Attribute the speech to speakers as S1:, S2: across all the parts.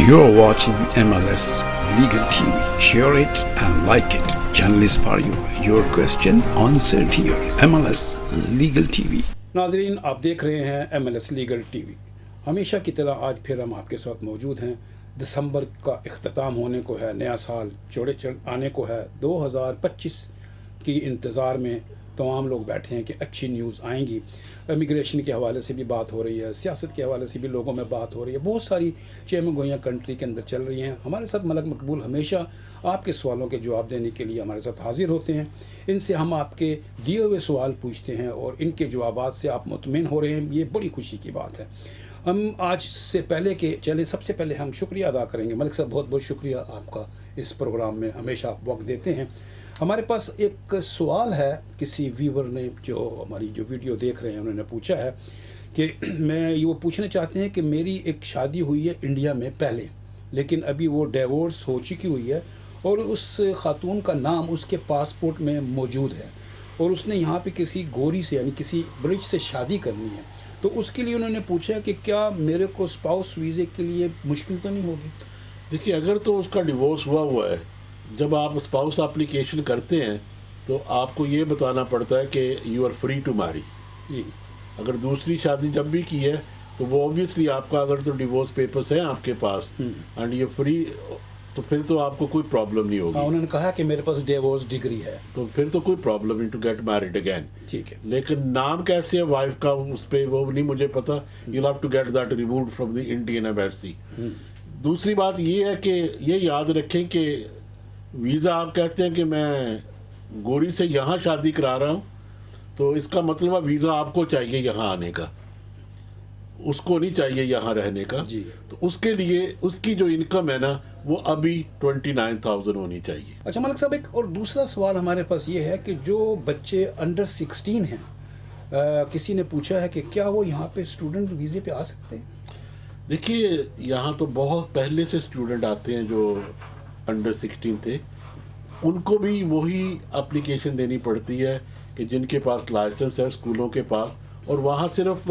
S1: You're watching MLS Legal TV. Share it and like it. Channel is for you. Your question answered here. MLS Legal TV.
S2: नाजरीन, आप देख रहे हैं MLS legal TV. हमेशा की तरह आज फिर हम आपके साथ मौजूद हैं। दिसंबर का इख्तिताम होने को है, नया साल आने को है। 2025 की इंतज़ार में तमाम लोग बैठे हैं कि अच्छी न्यूज़ आएंगी। इमिग्रेशन के हवाले से भी बात हो रही है, सियासत के हवाले से भी लोगों में बात हो रही है, बहुत सारी चेम गोइयाँ कंट्री के अंदर चल रही हैं। हमारे साथ मलक मकबूल हमेशा आपके सवालों के जवाब देने के लिए हमारे साथ हाजिर होते हैं। इनसे हम आपके दिए हुए सवाल पूछते हैं और इनके जवाबात से आप मुतमिन हो रहे हैं, ये बड़ी खुशी की बात है। हम आज से पहले के चले, सबसे पहले हम शुक्रिया अदा करेंगे। मलिक साहब, बहुत बहुत शुक्रिया आपका, इस प्रोग्राम में हमेशा आप वक्त देते हैं। हमारे पास एक सवाल है, किसी व्यूवर ने जो हमारी जो वीडियो देख रहे हैं उन्होंने पूछा है कि मैं ये वो पूछना चाहते हैं कि मेरी एक शादी हुई है इंडिया में पहले, लेकिन अभी वो डिवोर्स हो चुकी हुई है और उस खातून का नाम उसके पासपोर्ट में मौजूद है और उसने यहाँ पे किसी गोरी से यानी किसी ब्रिज से शादी करनी है। तो उसके लिए उन्होंने पूछा कि क्या मेरे को स्पाउस वीज़े के लिए मुश्किल तो नहीं होगी?
S3: देखिए, अगर तो उसका डिवोर्स हुआ है, जब आप स्पाउस एप्लीकेशन करते हैं तो आपको ये बताना पड़ता है कि you are free to marry
S2: जी।
S3: अगर दूसरी शादी जब भी की है तो वो ऑब्वियसली आपका अगर तो डिवोर्स पेपर्स हैं आपके पास एंड ये फ्री, तो फिर तो आपको कोई प्रॉब्लम नहीं होगी।
S2: उन्होंने कहा कि मेरे पास डिवोर्स डिग्री है,
S3: तो फिर तो कोई प्रॉब्लम नहीं टू गेट मैरिड अगेन।
S2: ठीक है।
S3: लेकिन नाम कैसे है वाइफ का उस पर वो नहीं मुझे पता। You have to get that removed from the Indian embassy. दूसरी बात ये है कि ये याद रखें कि वीज़ा आप कहते हैं कि मैं गोरी से यहाँ शादी करा रहा हूँ, तो इसका मतलब है वीज़ा आपको चाहिए यहाँ आने का, उसको नहीं चाहिए यहाँ रहने का
S2: जी।
S3: तो उसके लिए उसकी जो इनकम है ना वो अभी 29,000 होनी चाहिए।
S2: अच्छा मलिक साहब, एक और दूसरा सवाल हमारे पास ये है कि जो बच्चे अंडर 16 हैं, किसी ने पूछा है कि क्या वो यहाँ पे स्टूडेंट वीज़े पे आ सकते हैं?
S3: देखिए, यहाँ तो बहुत पहले से स्टूडेंट आते हैं जो अंडर 16 थे, उनको भी वही एप्लीकेशन देनी पड़ती है कि जिनके पास लाइसेंस है स्कूलों के पास, और वहाँ सिर्फ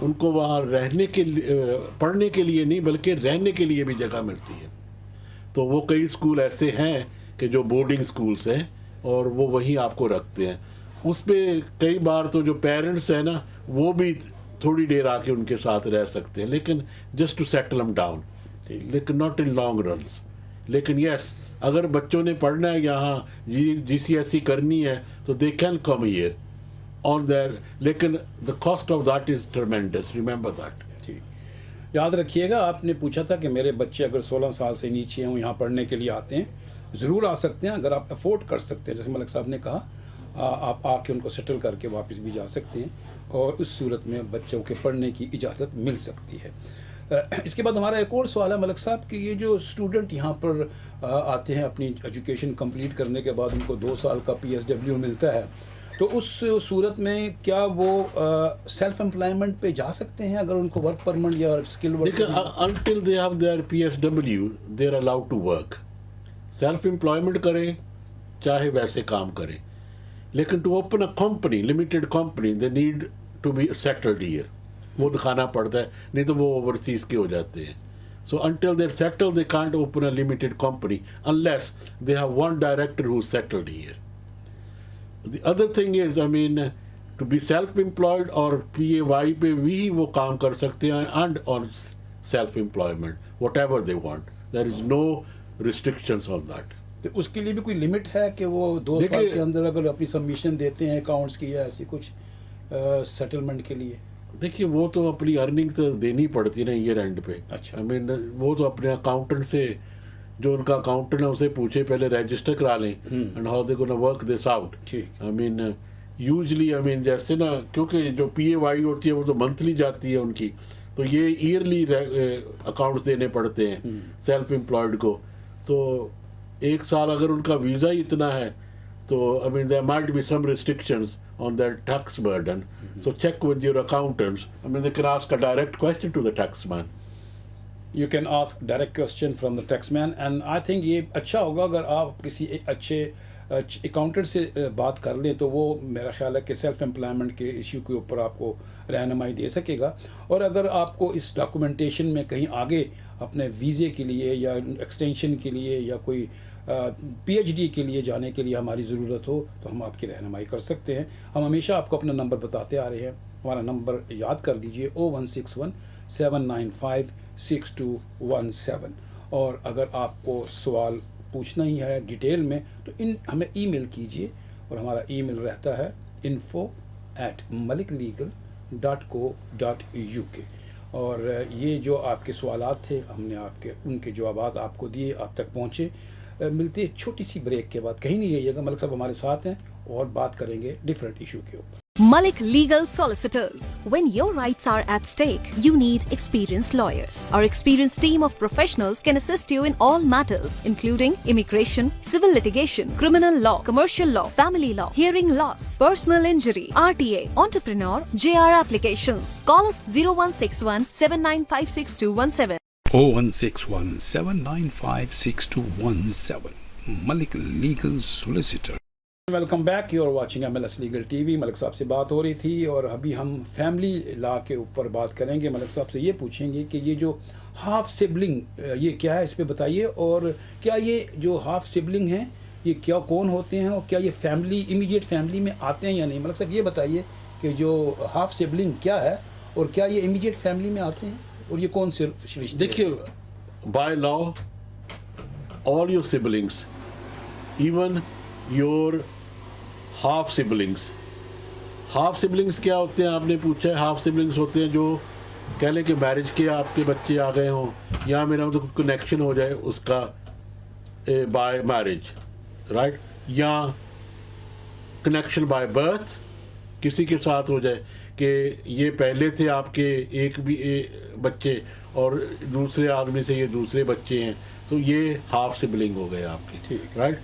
S3: उनको वहाँ रहने के लिए, पढ़ने के लिए नहीं बल्कि रहने के लिए भी जगह मिलती है। तो वो कई स्कूल ऐसे हैं कि जो बोर्डिंग स्कूल्स हैं और वो वहीं आपको रखते हैं। उस पर कई बार तो जो पेरेंट्स हैं ना वो भी थोड़ी देर आके उनके साथ रह सकते हैं, लेकिन just to settle them down, लेकिन नॉट इन लॉन्ग रन्स। लेकिन यस, अगर बच्चों ने पढ़ना है यहाँ, GCSE करनी है, तो they can come here on there, लेकिन the cost of that is tremendous, remember that.
S2: ठीक, याद रखिएगा। आपने पूछा था कि मेरे बच्चे अगर 16 साल से नीचे हों, यहाँ पढ़ने के लिए आते हैं, ज़रूर आ सकते हैं अगर आप अफोर्ड कर सकते हैं। जैसे मलिक साहब ने कहा, आप आके उनको सेटल करके वापस भी जा सकते हैं और उस सूरत में बच्चों के पढ़ने की इजाज़त मिल सकती है। इसके बाद हमारा एक और सवाल है मलिक साहब कि ये जो स्टूडेंट यहाँ पर आते हैं अपनी एजुकेशन कंप्लीट करने के बाद उनको 2 साल का PSW मिलता है, तो उस सूरत में क्या वो सेल्फ एम्प्लॉयमेंट पे जा सकते हैं अगर उनको वर्क परमिट या skill work?
S3: Until they have their PSW they are allowed to work. Self employment करें चाहे वैसे काम करें, लेकिन to open a company, limited company, they need to be settled here, वो दिखाना पड़ता है, नहीं तो वो ओवरसीज के हो जाते हैं। So until they settle they can't open a limited company unless they have one director who settled here. The other thing is, I mean, to be self employed और PAY पे भी वो काम कर सकते हैं and on self employment whatever they want, there is no restrictions on that.
S2: तो उसके लिए भी कोई लिमिट है कि वो 2 साल के अंदर अगर अपनी सबमिशन देते हैं अकाउंट्स की या ऐसी कुछ सेटलमेंट के लिए?
S3: देखिए, वो तो अपनी अर्निंग तो देनी पड़ती है ना ईयर एंड पे।
S2: अच्छा।
S3: आई मीन, वो तो अपने अकाउंटेंट से, जो उनका अकाउंटेंट है उसे पूछे, पहले रजिस्टर करा लें and how they gonna work this out.
S2: ठीक।
S3: I mean usually, I mean जैसे ना, क्योंकि जो PAY होती है वो तो मंथली जाती है उनकी, तो ये ईयरली अकाउंट्स देने पड़ते हैं सेल्फ एम्प्लॉयड को। तो 1 साल अगर उनका वीज़ा ही इतना है तो I mean there might be some restrictions on their tax burden. So check with your accountants. I mean, they can ask a direct question to the taxman.
S2: You can ask direct question from the taxman and I think ये अच्छा होगा अगर आप किसी एक अच्छे accountant से बात कर लें तो वो मेरा ख्याल है कि सेल्फ एम्प्लॉयमेंट के इश्यू के ऊपर आपको रहनुमाई दे सकेगा। और अगर आपको इस डॉक्यूमेंटेशन में कहीं आगे अपने वीज़े के लिए या एक्सटेंशन के लिए या कोई PhD के लिए जाने के लिए हमारी ज़रूरत हो तो हम आपकी रहनुमाई कर सकते हैं। हम हमेशा आपको अपना नंबर बताते आ रहे हैं। हमारा नंबर याद कर लीजिए 0161 795 6217। और अगर आपको सवाल पूछना ही है डिटेल में तो हमें ईमेल कीजिए और हमारा ईमेल रहता है info@maliklegal.co.uk। और ये जो आपके सवालात थे हमने उनके जवाबात आपको दिए, आप तक पहुँचे। मिलते हैं छोटी सी ब्रेक के बाद, कहीं नहीं जाइएगा, मलिक साहब हमारे साथ हैं और बात करेंगे डिफरेंट इशू के ऊपर।
S4: Malik Legal Solicitors. When your rights are at stake, you need experienced lawyers. Our experienced team of professionals can assist you in all matters, including immigration, civil litigation, criminal law, commercial law, family law, hearing loss, personal injury, RTA, entrepreneur, JR applications. Call us 0161 795 6217.
S1: 0161 795 6217. Malik Legal Solicitor.
S2: Welcome back, you are watching MLS legal TV. Malik साहब से बात हो रही थी और अभी हम family law के ऊपर बात करेंगे। मलिक साहब से ये पूछेंगे कि ये जो हाफ सिबलिंग ये क्या है, इस पे बताइए। और क्या ये जो हाफ सिबलिंग हैं ये क्या कौन होते हैं और क्या ये फैमिली इमीडिएट फैमिली में आते हैं या नहीं? मलिक साहब ये बताइए कि जो हाफ सिबलिंग क्या है और क्या ये इमीडिएट फैमिली में आते हैं और ये कौन से रिश्ते?
S3: देखिए, by law all your siblings, even your half siblings क्या होते हैं आपने पूछा है। हाफ सिबलिंग्स होते हैं जो कह लें कि मैरिज के आपके बच्चे आ गए हों या मेरा मतलब कनेक्शन हो जाए उसका बाय मैरिज, राइट, या कनेक्शन बाय बर्थ किसी के साथ हो जाए कि ये पहले थे आपके एक भी बच्चे और दूसरे आदमी से ये दूसरे बच्चे हैं, तो ये हाफ सिबलिंग हो गए आपके, राइट।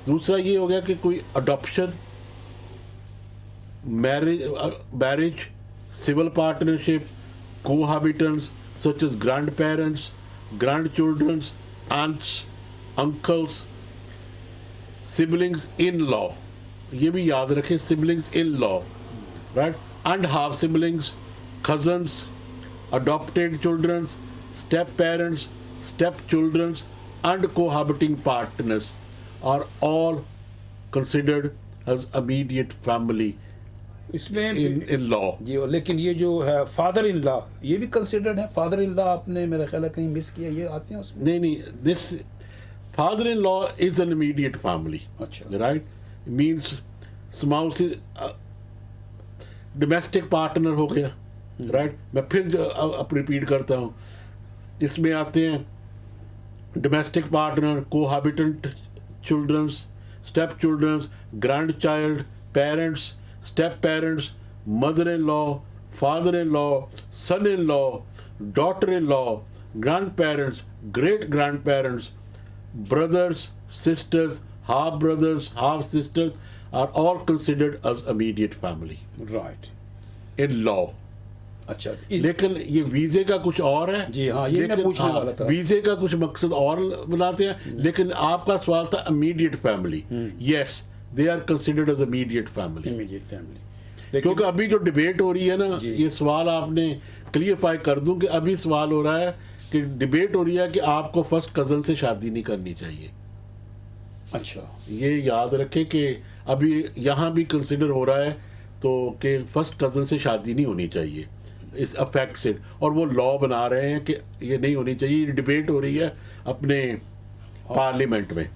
S3: दूसरा ये हो गया कि कोई adoption, marriage, civil partnership, cohabitants such as grandparents, grandchildren, aunts, uncles, siblings in law, ये भी याद रखें, siblings in law, right, and half siblings, cousins, adopted children, step parents, step children and cohabiting partners are all considered as immediate family
S2: इसमें
S3: in law.
S2: जी। लेकिन ये जो है father in law ये भी कंसिडर्ड है। फादर इन लॉ आपने मेरा ख्याल है कहीं मिस किया, ये आते हैं उसमें?
S3: नहीं, this father in law is an immediate family,
S2: अच्छा,
S3: right, means spouse domestic partner हो गया, राइट। मैं फिर अब रिपीट करता हूँ, इसमें आते हैं domestic partner, cohabitant childrens, step childrens, grand child, parents, step parents, mother-in-law, father-in-law, son-in-law, daughter-in-law, grandparents, great-grandparents, brothers, sisters, half-brothers, half-sisters are all considered as immediate family.
S2: Right.
S3: In law.
S2: अच्छा,
S3: लेकिन ये वीज़े का कुछ और है।
S2: जी हाँ, ये मैं पूछने वाला था।
S3: वीज़े का कुछ मकसद और बनाते हैं, लेकिन आपका सवाल था immediate family. Yes, they are considered as immediate family.
S2: Immediate family.
S3: क्योंकि अभी जो डिबेट हो रही है ना, ये सवाल आपने क्लियरफाई कर दूं कि अभी सवाल हो रहा है कि डिबेट हो रही है कि आपको फर्स्ट कज़न से शादी नहीं करनी चाहिए।
S2: अच्छा,
S3: ये याद रखें कि अभी यहाँ भी कंसिडर हो रहा है तो कि फर्स्ट कज़न से शादी नहीं होनी चाहिए इस अफेक्ट से, और वो लॉ बना रहे हैं कि ये नहीं होनी चाहिए। डिबेट हो रही है अपने पार्लियामेंट में।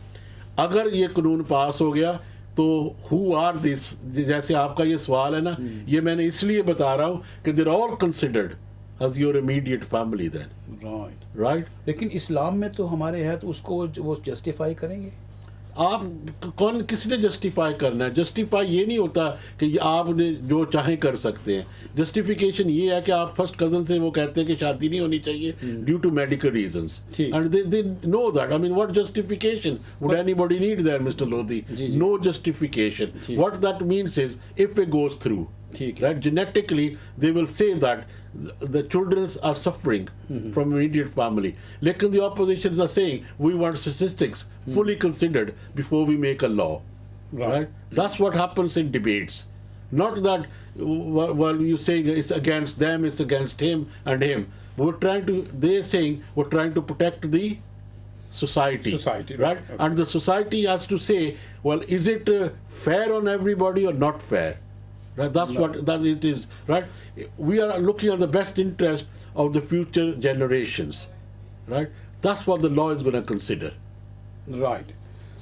S3: अगर ये कानून पास हो गया तो हु आर दिस, जैसे आपका ये सवाल है ना, ये मैंने इसलिए बता रहा हूँ कि there all considered as your immediate family then, right.
S2: लेकिन इस्लाम में तो हमारे है तो उसको वो जस्टिफाई करेंगे।
S3: आप कौन किसने जस्टिफाई करना है? जस्टिफाई ये नहीं होता कि आपने जो चाहे कर सकते हैं। जस्टिफिकेशन ये है कि आप फर्स्ट कजन से वो कहते हैं कि शादी नहीं होनी चाहिए due to medical reasons, and they know that. I mean what justification would anybody need there Mr Lodhi? No justification. What that means is if it goes through, right, genetically they will say that the children are suffering from immediate family. Lekin the oppositions are saying we want statistics fully considered before we make a law.
S2: Right.
S3: That's what happens in debates. Not that while you saying it's against them, it's against him and him. They're saying we're trying to protect the society.
S2: Society,
S3: right?
S2: right. Okay.
S3: And the society has to say, well, is it fair on everybody or not fair? Right? That's what that it is. Right? We are looking at the best interest of the future generations. Right? That's what the law is going to consider.
S2: Right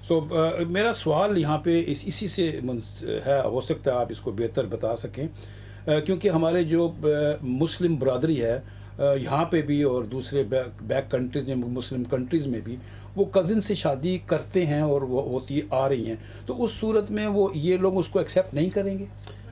S2: so मेरा सवाल यहाँ पे इसी से है, हो सकता है आप इसको बेहतर बता सकें, क्योंकि हमारे जो मुस्लिम बरादरी है यहाँ पे भी और दूसरे बैक कंट्रीज़ में, मुस्लिम कंट्रीज़ में भी, वो कज़न से शादी करते हैं और वो होती आ रही हैं, तो उस सूरत में वो ये लोग उसको एक्सेप्ट नहीं करेंगे?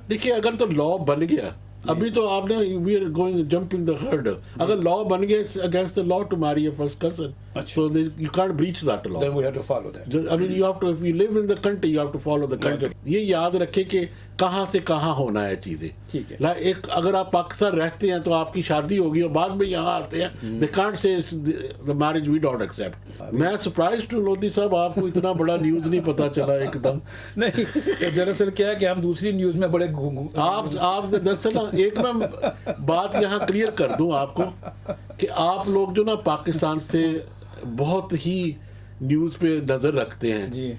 S3: देखिए, अगर तो लॉ बन गया, अभी तो आपने we are going jumping the hurdle, अगर लॉ बन गया it's against the law to marry your first cousin, so you can't breach that law,
S2: then we have to follow that.
S3: I mean you have to, if you live in the country you have to follow the country. ये याद रखें कि कहाँ से कहाँ होना है चीजें.
S2: ठीक है.
S3: एक अगर आप पाकिस्तान रहते हैं तो आपकी शादी होगी और बाद में यहाँ आते हैं, they can't say the marriage we don't accept. मैं सरप्राइज टू लोधी साहब, आपको इतना बड़ा न्यूज नहीं पता चला एकदम.
S2: नहीं, दरअसल क्या है कि हम दूसरी न्यूज में बड़े
S3: आप दरअसल एक मैं बात यहाँ क्लियर कर दूं आपको कि आप लोग जो ना पाकिस्तान से बहुत ही न्यूज पे नजर रखते हैं
S2: जी.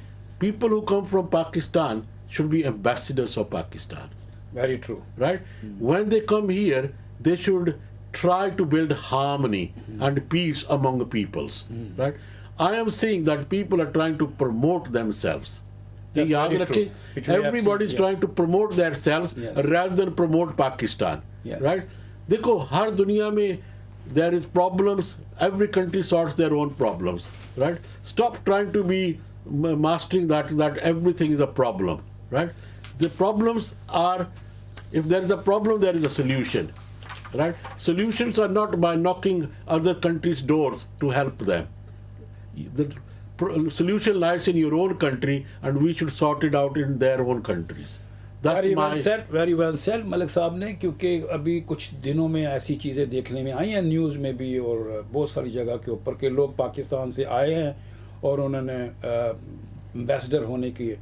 S3: People who come from Pakistan should be ambassadors of Pakistan.
S2: Very true.
S3: Right? When they come here, they should try to build harmony and peace among the peoples. Right? I am saying that people are trying to promote themselves.
S2: That's
S3: याद
S2: very
S3: रखें,
S2: true. Which we have
S3: everybody is
S2: seen, yes.
S3: trying to promote themselves
S2: Yes.
S3: rather than promote Pakistan.
S2: Yes.
S3: Right? देखो, हर दुनिया में there is problems. Every country sorts their own problems. Right? Stop trying to be mastering that everything is a problem. Right? The problems are, if there is a problem, there is a solution. Right? Solutions are not by knocking other countries' doors to help them. The solution lies in your own country, and we should sort it out in their own countries.
S2: Very well said Malik साहब ने, क्योंकि अभी कुछ दिनों में ऐसी चीज़ें देखने में आई हैं न्यूज़ में भी और बहुत सारी जगह के ऊपर के लोग पाकिस्तान से आए हैं और उन्होंने एम्बेसडर होने की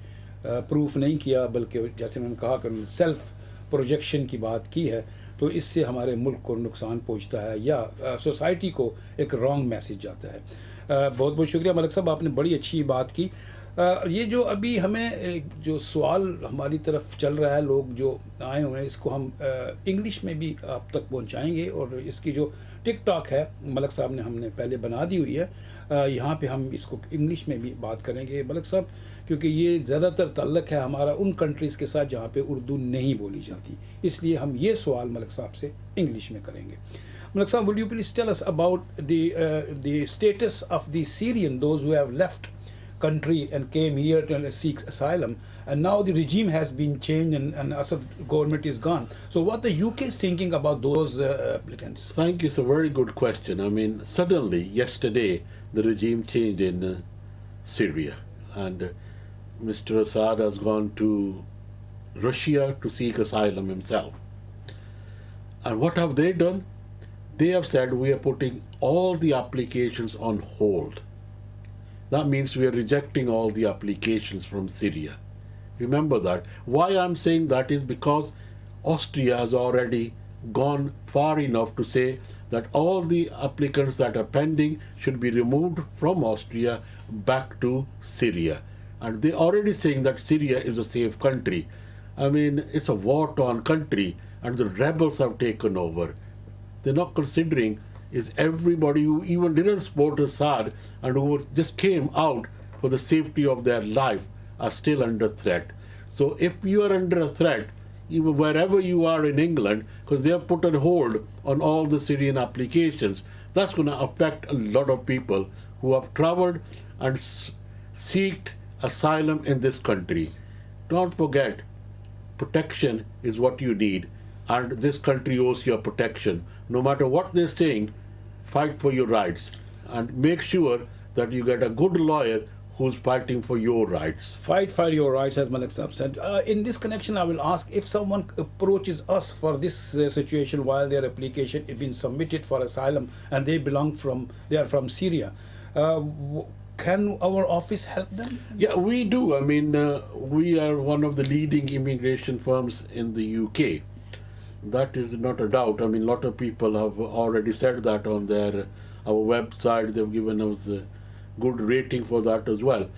S2: प्रूफ नहीं किया, बल्कि जैसे उन्होंने कहा कि उन्होंने सेल्फ प्रोजेक्शन की बात की है, तो इससे हमारे मुल्क को नुकसान पहुंचता है या सोसाइटी को एक रॉन्ग मैसेज जाता है. बहुत बहुत शुक्रिया मलिक साहब, आपने बड़ी अच्छी बात की. ये जो अभी हमें जो सवाल हमारी तरफ चल रहा है, लोग जो आए हुए हैं, इसको हम इंग्लिश में भी आप तक पहुंचाएंगे और इसकी जो टिक टॉक है मलिक साहब ने हमने पहले बना दी हुई है, यहाँ पे हम इसको इंग्लिश में भी बात करेंगे मलिक साहब, क्योंकि ये ज़्यादातर ताल्लुक़ है हमारा उन कंट्रीज़ के साथ जहाँ पे उर्दू नहीं बोली जाती, इसलिए हम ये सवाल मलिक साहब से इंग्लिश में करेंगे. Malik Sahab, will you please tell us about the status of the Syrian, those who have left country and came here to seek asylum, and now the regime has been changed and Assad government is gone. So what the UK is thinking about those applicants?
S3: Thank you. It's a very good question. I mean, suddenly yesterday the regime changed in Syria, and Mr. Assad has gone to Russia to seek asylum himself. And what have they done? They have said we are putting all the applications on hold. That means we are rejecting all the applications from Syria. Remember that. Why I'm saying that is because Austria has already gone far enough to say that all the applicants that are pending should be removed from Austria back to Syria. And they're already saying that Syria is a safe country. I mean, it's a war-torn country and the rebels have taken over. They're not considering is everybody who even didn't support Assad and who just came out for the safety of their life are still under threat. So if you are under a threat, even wherever you are in England, because they have put on hold on all the Syrian applications, that's going to affect a lot of people who have traveled and sought asylum in this country. Don't forget, protection is what you need, and this country owes you protection. No matter what they're saying, fight for your rights and make sure that you get a good lawyer who's fighting for your rights.
S2: Fight for your rights, as Malik Saab said. In this connection, I will ask, if someone approaches us for this situation while their application is being submitted for asylum and they are from Syria, can our office help them?
S3: Yeah, we do. I mean, we are one of the leading immigration firms in the UK. That is not a doubt. I mean, a lot of people have already said that on our website. They've given us a good rating for that as well.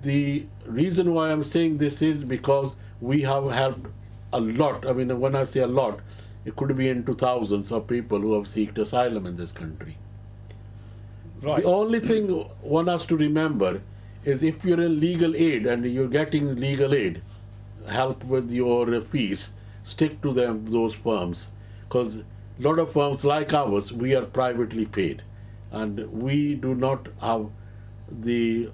S3: The reason why I'm saying this is because we have helped a lot. I mean, when I say a lot, it could be into thousands of people who have sought asylum in this country.
S2: Right.
S3: The only thing one has to remember is if you're in legal aid and you're getting legal aid, help with your fees, stick to those firms. Because a lot of firms like ours, we are privately paid. And we do not have the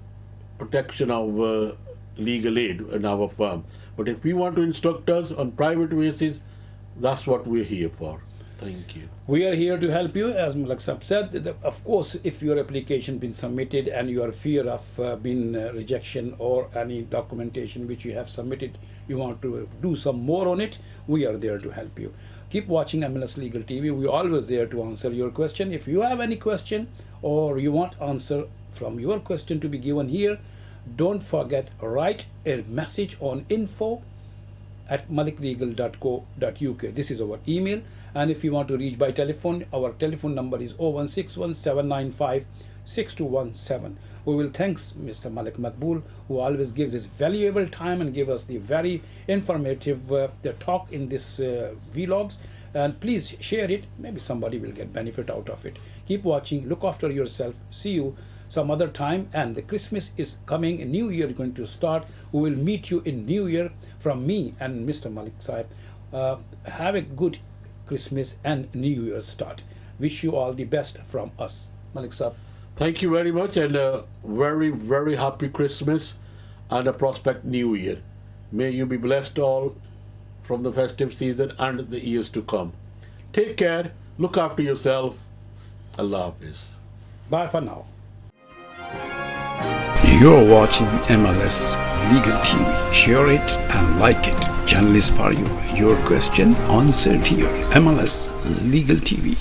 S3: protection of legal aid in our firm. But if we want to instruct us on private basis, that's what we're here for. Thank you.
S2: We are here to help you, as Malik Sahab said. Of course, if your application been submitted and you are fear of being rejection or any documentation which you have submitted, you want to do some more on it, we are there to help you. Keep watching MLS Legal TV. We are always there to answer your question. If you have any question or you want answer from your question to be given here, don't forget, write a message on info@maliklegal.co.uk. This is our email. And if you want to reach by telephone, our telephone number is 01617956217. We will thanks Mr. Malik Makbul, who always gives his valuable time and give us the very informative the talk in this vlogs. And please share it. Maybe somebody will get benefit out of it. Keep watching. Look after yourself. See you some other time. And the Christmas is coming. A new year is going to start. We will meet you in New Year. From me and Mr. Malik Sahib, have a good Christmas and New Year start. Wish you all the best from us. Malik Sahib.
S3: Thank you very much, and a very, very happy Christmas and a prospect New Year. May you be blessed all from the festive season and the years to come. Take care, look after yourself. Allah Hafiz.
S2: Bye for now.
S1: You're watching MLS Legal TV. Share it and like it. Channel is for you. Your question answered here. MLS Legal TV.